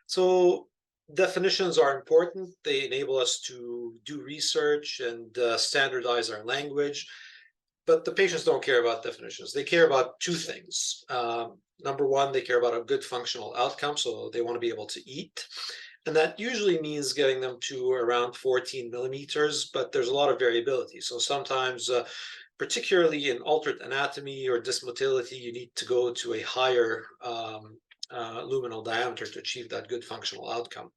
So definitions are important. They enable us to do research and standardize our language. But the patients don't care about definitions. They care about two things. Number one, they care about a good functional outcome, so they want to be able to eat. And that usually means getting them to around 14 millimeters, but there's a lot of variability. So sometimes, particularly in altered anatomy or dysmotility, you need to go to a higher luminal diameter to achieve that good functional outcome.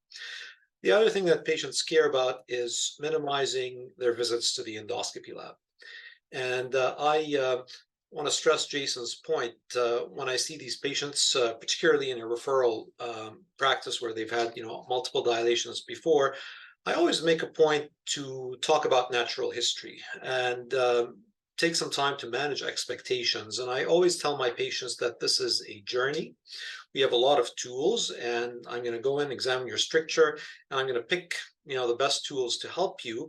The other thing that patients care about is minimizing their visits to the endoscopy lab. And I want to stress Jason's point. When I see these patients, particularly in a referral practice where they've had multiple dilations before, I always make a point to talk about natural history and take some time to manage expectations. And I always tell my patients that this is a journey. We have a lot of tools, and I'm going to go in, examine your stricture, and I'm going to pick the best tools to help you.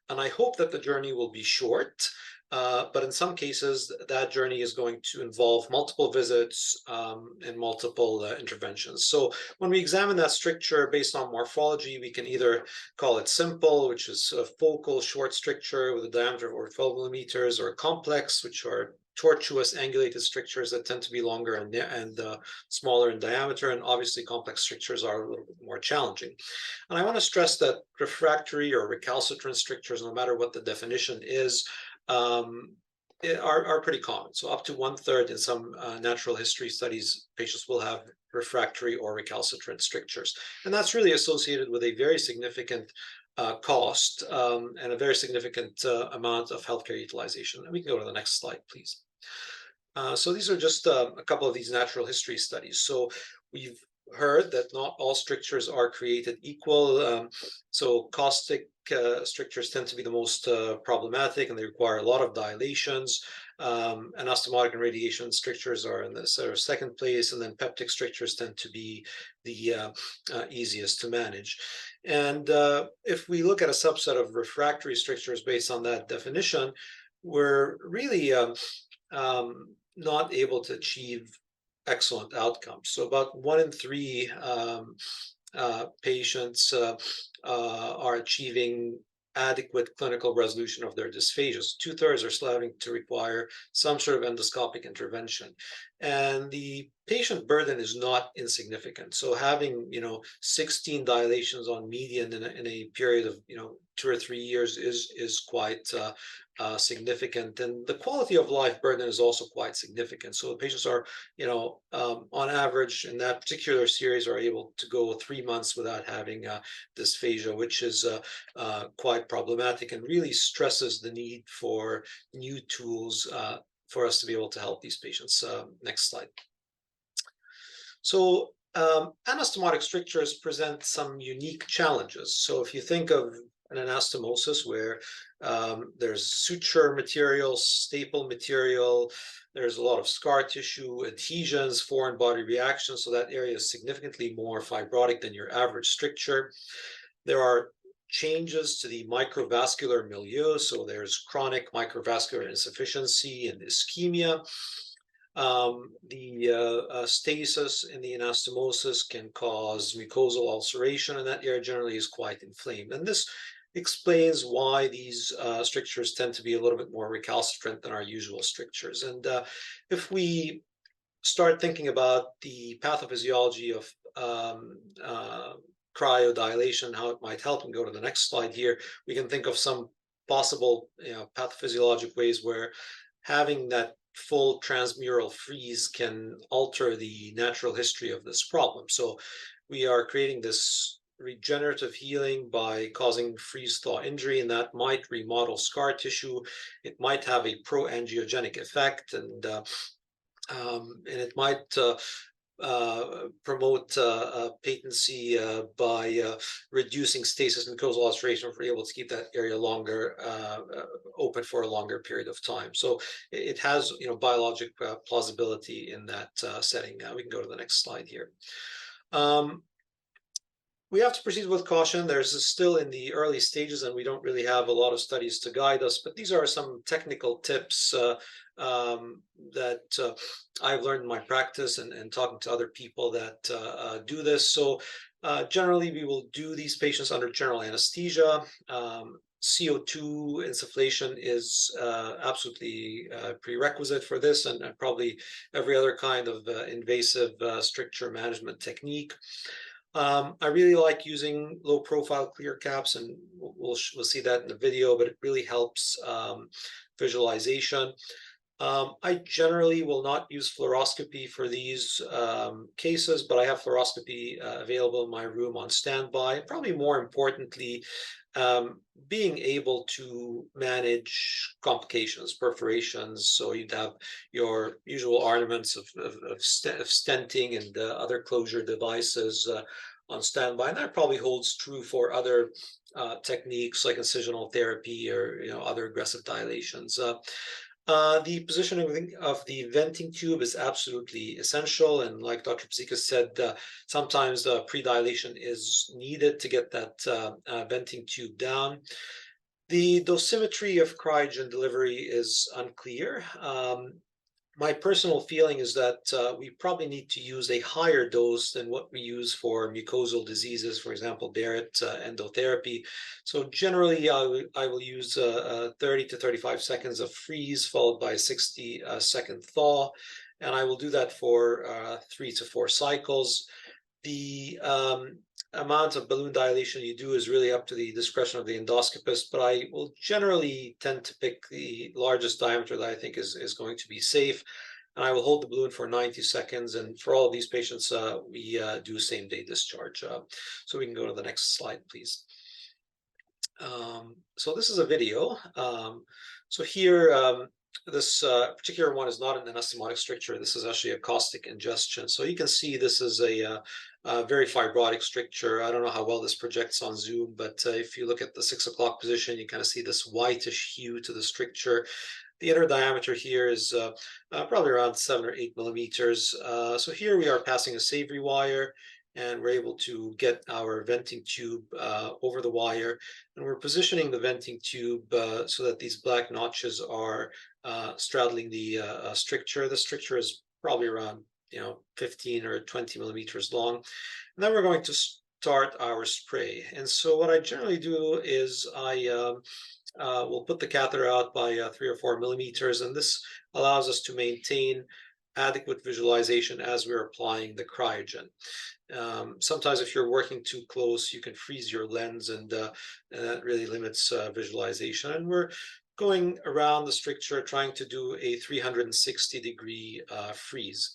And I hope that the journey will be short. But in some cases, that journey is going to involve multiple visits and multiple interventions. So when we examine that stricture based on morphology, we can either call it simple, which is a focal short stricture with a diameter of over 12 millimeters, or complex, which are tortuous angulated strictures that tend to be longer and smaller in diameter. And obviously, complex strictures are a little bit more challenging. And I want to stress that refractory or recalcitrant strictures, no matter what the definition is, are pretty common. So up to 1/3 in some natural history studies, patients will have refractory or recalcitrant strictures. And that's really associated with a very significant cost and a very significant amount of healthcare utilization. And we can go to the next slide, please. So these are just a couple of these natural history studies. So we've heard that not all strictures are created equal. So caustic strictures tend to be the most problematic, and they require a lot of dilations. Anastomotic and radiation strictures are in the sort of second place, and then peptic strictures tend to be the easiest to manage. And if we look at a subset of refractory strictures based on that definition, we're really not able to achieve excellent outcomes. So about 1 in 3 patients are achieving adequate clinical resolution of their dysphasias. 2/3 are still having to require some sort of endoscopic intervention. And the patient burden is not insignificant. So having 16 dilations on median in a period of 2 or 3 years is quite significant, and the quality of life burden is also quite significant. So the patients are on average in that particular series are able to go 3 months without having dysphagia, which is quite problematic and really stresses the need for new tools for us to be able to help these patients. Next slide. So anastomotic strictures present some unique challenges. So if you think of an anastomosis where there's suture material, staple material, there's a lot of scar tissue, adhesions, foreign body reactions, so that area is significantly more fibrotic than your average stricture. There are changes to the microvascular milieu, so there's chronic microvascular insufficiency and ischemia. The stasis in the anastomosis can cause mucosal ulceration, and that area generally is quite inflamed. And this explains why these strictures tend to be a little bit more recalcitrant than our usual strictures. And if we start thinking about the pathophysiology of cryodilation, how it might help, and go to the next slide here, we can think of some possible pathophysiologic ways where having that full transmural freeze can alter the natural history of this problem. So we are creating this regenerative healing by causing freeze-thaw injury, and that might remodel scar tissue. It might have a pro-angiogenic effect, and it might promote patency by reducing stasis mucosal ulceration if we're able to keep that area longer open for a longer period of time. So it has biologic plausibility in that setting. We can go to the next slide here. We have to proceed with caution. There's still in the early stages, and we don't really have a lot of studies to guide us, but these are some technical tips that I've learned in my practice and talking to other people that do this. So Generally, we will do these patients under general anesthesia. CO2 insufflation is absolutely prerequisite for this, and probably every other kind of invasive stricture management technique. I really like using low profile clear caps, and we'll see that in the video, but it really helps visualization. I generally will not use fluoroscopy for these cases, but I have fluoroscopy available in my room on standby. Probably more importantly, being able to manage complications, perforations. So you'd have your usual ornaments of stenting and other closure devices on standby. And that probably holds true for other techniques like incisional therapy or other aggressive dilations. The positioning of the venting tube is absolutely essential. And like Dr. Pazika said, sometimes predilation is needed to get that venting tube down. The dosimetry of cryogen delivery is unclear. My personal feeling is that we probably need to use a higher dose than what we use for mucosal diseases, for example, Barrett endotherapy. So generally, I will use 30 to 35 seconds of freeze followed by a 60-second thaw, and I will do that for 3 to 4 cycles. The amount of balloon dilation you do is really up to the discretion of the endoscopist, but I will generally tend to pick the largest diameter that I think is going to be safe. And I will hold the balloon for 90 seconds. And for all of these patients, we do same-day discharge. So we can go to the next slide, please. So this is a video. So here, this particular one is not an anastomotic stricture. This is actually a caustic ingestion. So you can see this is a very fibrotic stricture. I don't know how well this projects on Zoom, but if you look at the 6 o'clock position, you kind of see this whitish hue to the stricture. The inner diameter here is probably around 7 or 8 millimeters. So here we are passing a savory wire, and we're able to get our venting tube over the wire. And we're positioning the venting tube so that these black notches are straddling the stricture. The stricture is probably around 15 or 20 millimeters long. And then we're going to start our spray. And so what I generally do is I will put the catheter out by 3 or 4 millimeters, and this allows us to maintain adequate visualization as we're applying the cryogen. Sometimes if you're working too close, you can freeze your lens, and that really limits visualization. And we're going around the stricture trying to do a 360-degree freeze.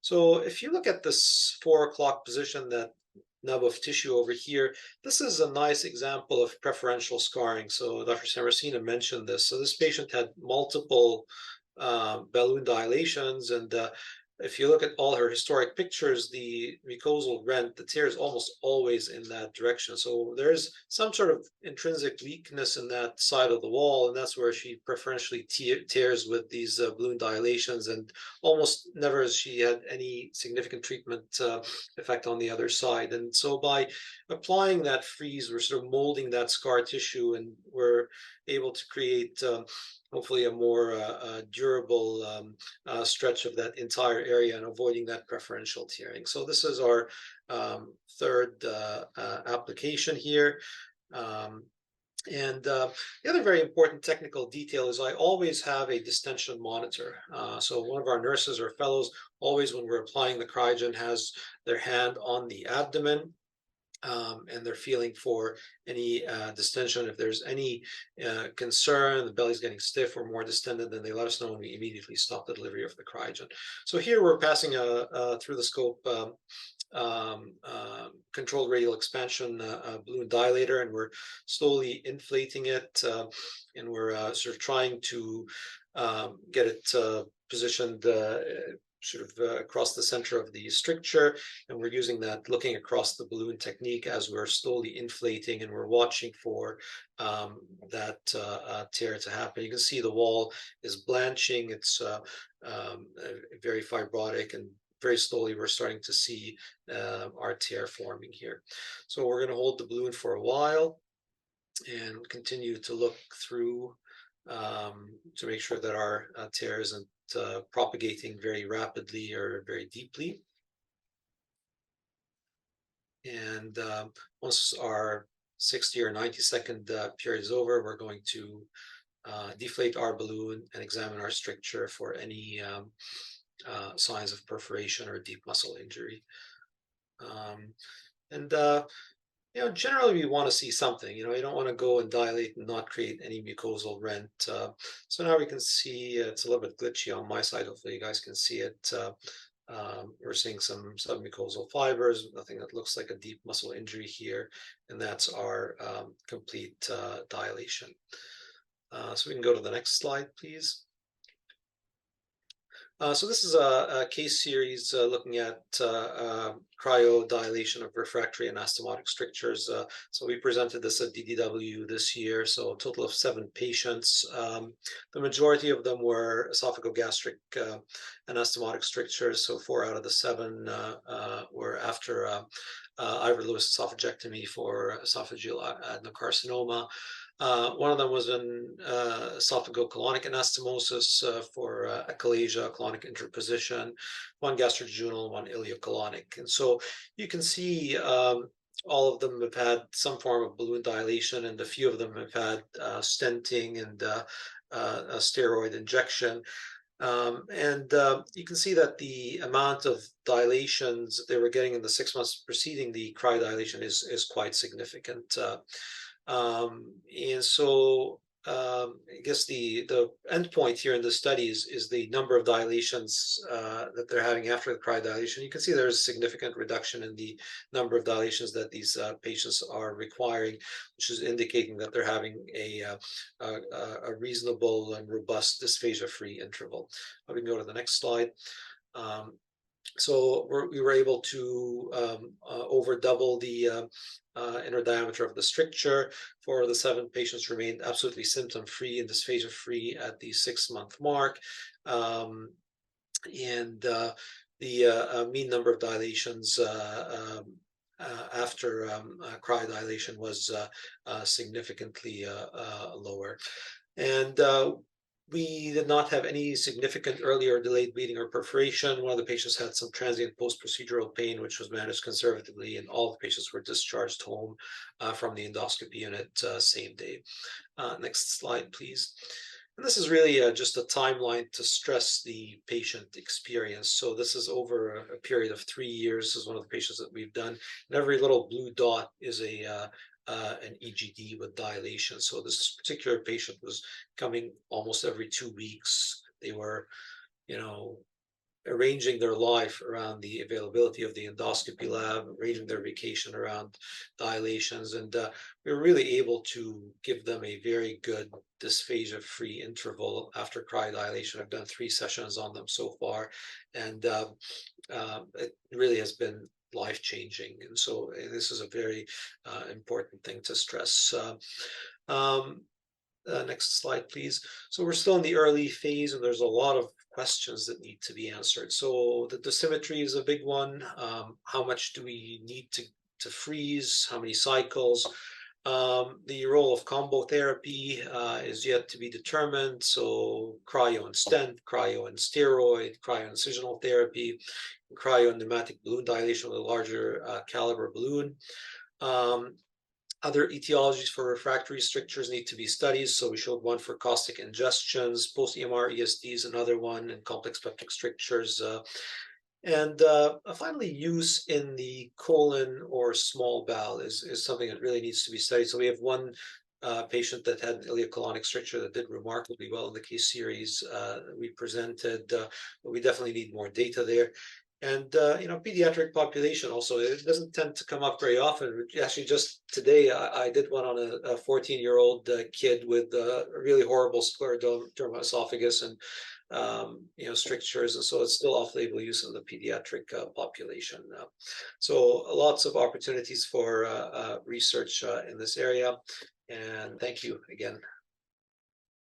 So if you look at this 4 o'clock position, that nub of tissue over here, this is a nice example of preferential scarring. So Dr. Sammartino mentioned this. So this patient had multiple balloon dilations, and if you look at all her historic pictures, the mucosal rent, the tear is almost always in that direction. So there's some sort of intrinsic weakness in that side of the wall, and that's where she preferentially tears with these balloon dilations, and almost never has she had any significant treatment effect on the other side. And so by applying that freeze, we're sort of molding that scar tissue, and we're able to create hopefully a more durable stretch of that entire area and avoiding that preferential tearing. So this is our third application here. And the other very important technical detail is I always have a distension monitor. So one of our nurses or fellows always, when we're applying the cryogen, has their hand on the abdomen. And they're feeling for any distension. If there's any concern, the belly's getting stiff or more distended, then they let us know, and we immediately stop the delivery of the cryogen. So here we're passing through the scope controlled radial expansion balloon dilator, and we're slowly inflating it, and we're sort of trying to get it positioned sort of across the center of the stricture, and we're using that looking across the balloon technique as we're slowly inflating, and we're watching for that tear to happen. You can see the wall is blanching. It's very fibrotic, and very slowly we're starting to see our tear forming here. So we're going to hold the balloon for a while and continue to look through to make sure that our tear isn't propagating very rapidly or very deeply. And once our 60 or 90-second period is over, we're going to deflate our balloon and examine our stricture for any signs of perforation or deep muscle injury. And generally we want to see something. You don't want to go and dilate and not create any mucosal rent. So now we can see it's a little bit glitchy on my side. Hopefully you guys can see it. We're seeing some submucosal fibers, nothing that looks like a deep muscle injury here, and that's our complete dilation. So we can go to the next slide, please. So this is a case series looking at cryodilation of refractory anastomotic strictures. So we presented this at DDW this year, so a total of 7 patients. The majority of them were esophagogastric anastomotic strictures, so 4 out of the 7 were after Ivor Lewis esophagectomy for esophageal adenocarcinoma. One of them was an esophagocolonic anastomosis for achalasia, colonic interposition, one gastrojejunal, one ileocolonic. And so you can see all of them have had some form of balloon dilation, and a few of them have had stenting and a steroid injection. You can see that the amount of dilations that they were getting in the 6 months preceding the cryodilation is quite significant. And so I guess the endpoint here in the study is the number of dilations that they're having after the cryodilation. You can see there's a significant reduction in the number of dilations that these patients are requiring, which is indicating that they're having a reasonable and robust dysphagia-free interval. We can go to the next slide. So we were able to over double the inner diameter of the stricture. 4 of the 7 patients remained absolutely symptom-free and dysphagia-free at the 6-month mark. The mean number of dilations after cryodilation was significantly lower. And we did not have any significant early or delayed bleeding or perforation. One of the patients had some transient post-procedural pain, which was managed conservatively, and all the patients were discharged home from the endoscopy unit same day. Next slide, please. And this is really just a timeline to stress the patient experience. So this is over a period of 3 years. This is one of the patients that we've done. And every little blue dot is an EGD with dilation. So this particular patient was coming almost every 2 weeks. They were, arranging their life around the availability of the endoscopy lab, arranging their vacation around dilations, and we were really able to give them a very good dysphagia-free interval after cryodilation. I've done 3 sessions on them so far, and it really has been life-changing. And so this is a very important thing to stress. Next slide, please. So we're still in the early phase, and there's a lot of questions that need to be answered. So the dosimetry is a big one. How much do we need to freeze? How many cycles? The role of combo therapy is yet to be determined. So cryo and stent, cryo and steroid, cryo incisional therapy, cryo and pneumatic balloon dilation with a larger caliber balloon. Other etiologies for refractory strictures need to be studied. So we showed one for caustic ingestions, post-EMR ESD is another one, and complex peptic strictures. And finally, use in the colon or small bowel is something that really needs to be studied. So we have one patient that had an ileocolonic stricture that did remarkably well in the case series we presented, but we definitely need more data there. And pediatric population also, it doesn't tend to come up very often. Actually, just today I did one on a 14-year-old kid with a really horrible scleroderma esophagus and strictures, and so it's still off-label use in the pediatric population. So lots of opportunities for research in this area, and thank you again.